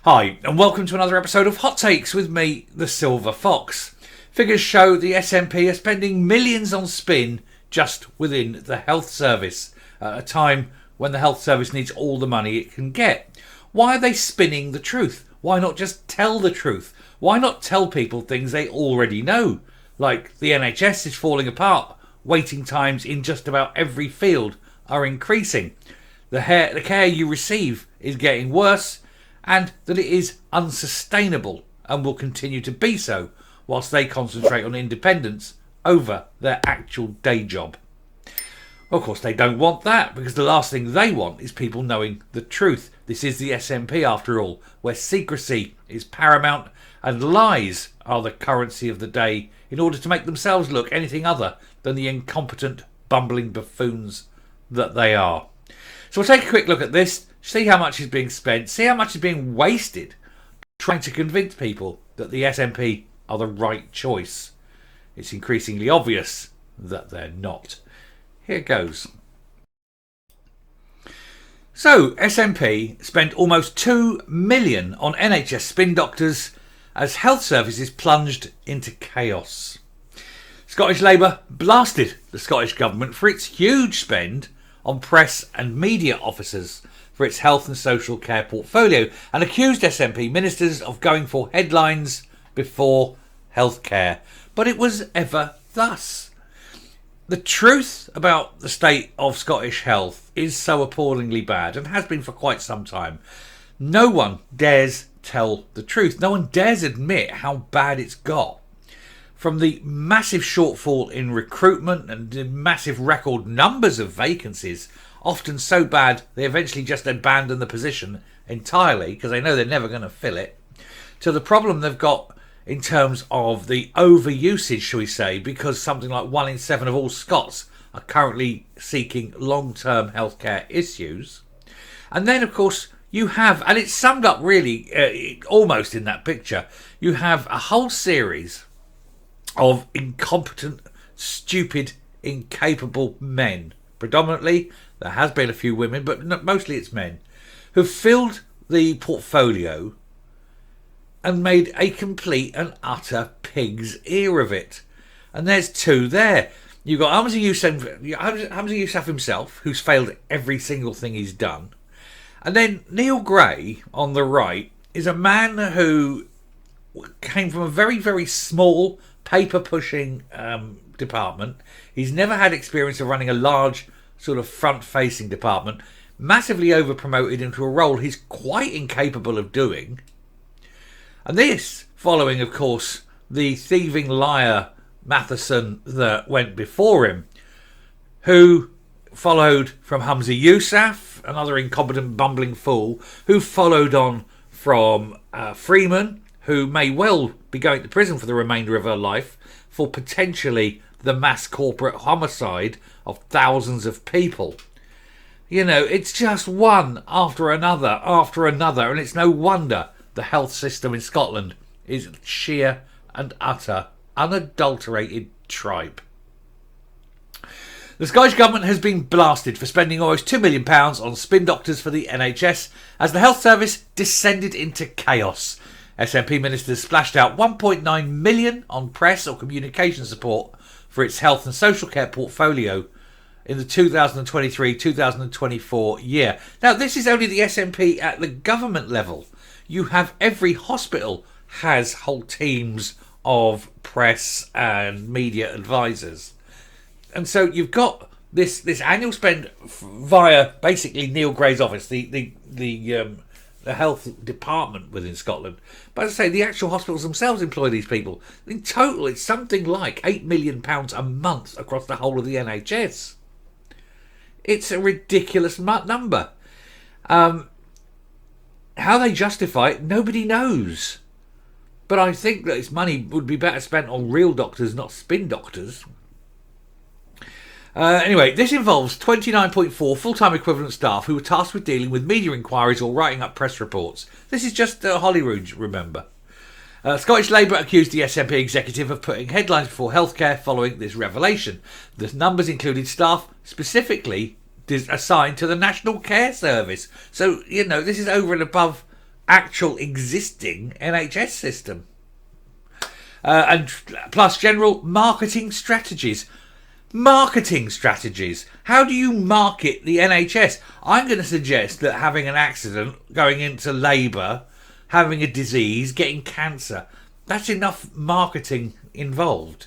Hi, and welcome to another episode of Hot Takes with me, the Silver Fox. Figures show the SNP are spending millions on spin just within the health service, at a time when the health service needs all the money it can get. Why are they spinning the truth? Why not just tell the truth? Why not tell people things they already know? Like the NHS is falling apart, waiting times in just about every field are increasing, the care you receive is getting worse, and that it is unsustainable and will continue to be so whilst they concentrate on independence over their actual day job. Of course, they don't want that, because the last thing they want is people knowing the truth. This is the SNP, after all, where secrecy is paramount and lies are the currency of the day in order to make themselves look anything other than the incompetent, bumbling buffoons that they are. So we'll take a quick look at this, see how much is being spent, see how much is being wasted trying to convince people that the SNP are the right choice. It's increasingly obvious that they're not. Here goes. So, SNP spent almost $2 million on NHS spin doctors as health services plunged into chaos. Scottish Labour blasted the Scottish Government for its huge spend on press and media officers for its health and social care portfolio, and accused SNP ministers of going for headlines before healthcare. But it was ever thus. The truth about the state of Scottish health is so appallingly bad, and has been for quite some time. No one dares tell the truth. No one dares admit how bad it's got. From the massive shortfall in recruitment and the massive record numbers of vacancies, often so bad they eventually just abandon the position entirely because they know they're never going to fill it, to the problem they've got in terms of the overusage, shall we say, because something like 1 in 7 of all Scots are currently seeking long-term healthcare issues. And then, of course, you have, and it's summed up really almost in that picture, you have a whole series of incompetent, stupid, incapable men. Predominantly, there has been a few women, but mostly it's men, who've filled the portfolio and made a complete and utter pig's ear of it. And there's two there. You've got Hamza Yousaf himself, who's failed at every single thing he's done. And then Neil Gray, on the right, is a man who came from a very, very small paper-pushing department. He's never had experience of running a large sort of front-facing department. Massively over-promoted into a role he's quite incapable of doing. And this, following, of course, the thieving liar Matheson that went before him, who followed from Hamza Yousaf, another incompetent, bumbling fool, who followed on from Freeman, who may well be going to prison for the remainder of her life for potentially the mass corporate homicide of thousands of people. You know, it's just one after another, and it's no wonder the health system in Scotland is sheer and utter, unadulterated tripe. The Scottish Government has been blasted for spending almost £2 million on spin doctors for the NHS as the health service descended into chaos. SNP ministers splashed out £1.9 million on press or communication support for its health and social care portfolio in the 2023-2024 year. Now, this is only the SNP at the government level. You have every hospital has whole teams of press and media advisors. And so you've got this annual spend via basically Neil Gray's office, the health department within Scotland. But as I say, the actual hospitals themselves employ these people. In total, it's something like £8 million a month across the whole of the NHS. It's a ridiculous number. How they justify it, nobody knows. But I think that this money would be better spent on real doctors, not spin doctors. Anyway, this involves 29.4 full-time equivalent staff who were tasked with dealing with media inquiries or writing up press reports. This is just Holyrood, remember. Scottish Labour accused the SNP executive of putting headlines before healthcare following this revelation. The numbers included staff specifically assigned to the National Care Service. So, you know, this is over and above actual existing NHS system. And plus general marketing strategies. Marketing strategies. How do you market the NHS? I'm going to suggest that having an accident, going into labour, having a disease, getting cancer, that's enough marketing involved.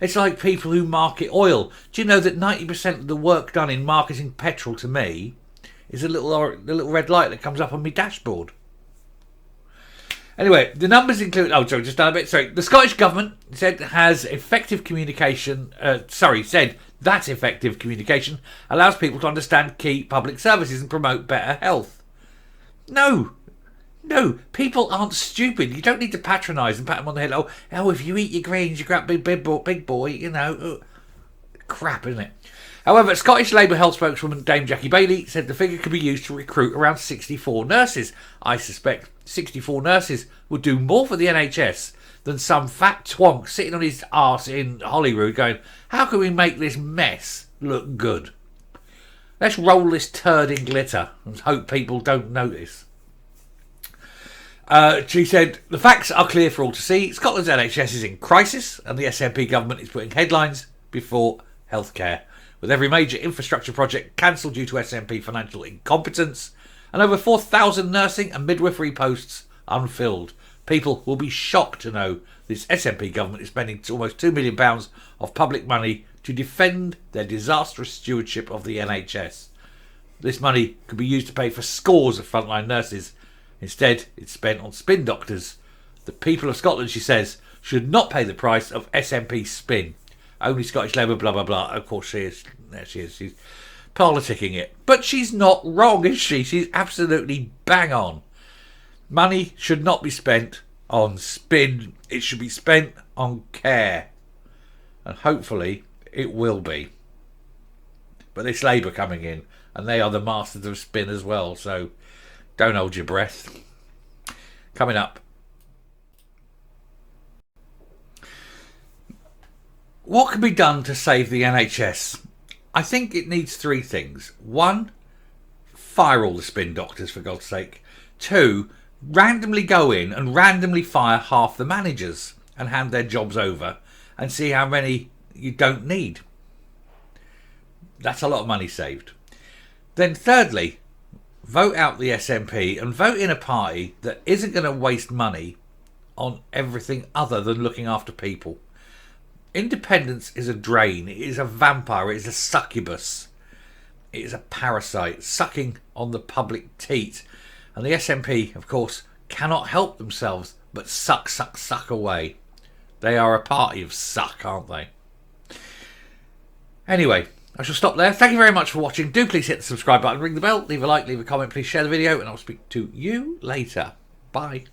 It's like people who market oil. Do you know that 90% of the work done in marketing petrol to me is the little red light that comes up on my dashboard? Anyway, the numbers include... Oh, sorry, just done a bit. Sorry. The Scottish Government said that effective communication allows people to understand key public services and promote better health. No, people aren't stupid. You don't need to patronise and pat them on the head. Oh, if you eat your greens, you grab big boy, you know. Crap, isn't it? However, Scottish Labour health spokeswoman Dame Jackie Bailey said the figure could be used to recruit around 64 nurses. I suspect 64 nurses would do more for the NHS than some fat twonk sitting on his arse in Holyrood going, how can we make this mess look good? Let's roll this turd in glitter and hope people don't notice. She said, the facts are clear for all to see. Scotland's NHS is in crisis and the SNP government is putting headlines before healthcare, with every major infrastructure project cancelled due to SNP financial incompetence and over 4,000 nursing and midwifery posts unfilled. People will be shocked to know this SNP government is spending almost £2 million of public money to defend their disastrous stewardship of the NHS. This money could be used to pay for scores of frontline nurses. Instead, it's spent on spin doctors. The people of Scotland, she says, should not pay the price of SNP spin. Only Scottish Labour, blah, blah, blah. Of course she is. There she is. She's politicking it. But she's not wrong, is she? She's absolutely bang on. Money should not be spent on spin. It should be spent on care. And hopefully it will be. But it's Labour coming in, and they are the masters of spin as well. So don't hold your breath. Coming up. What can be done to save the NHS? I think it needs three things. One, fire all the spin doctors, for God's sake. Two, randomly go in and randomly fire half the managers and hand their jobs over and see how many you don't need. That's a lot of money saved. Then thirdly, vote out the SNP and vote in a party that isn't going to waste money on everything other than looking after people. Independence is a drain. It is a vampire. It is a succubus. It is a parasite sucking on the public teat. And the SNP, of course, cannot help themselves but suck away. They are a party of suck, aren't they? Anyway, I shall stop there. Thank you very much for watching. Do please hit the subscribe button, ring the bell, leave a like, leave a comment, please share the video, and I'll speak to you later. Bye.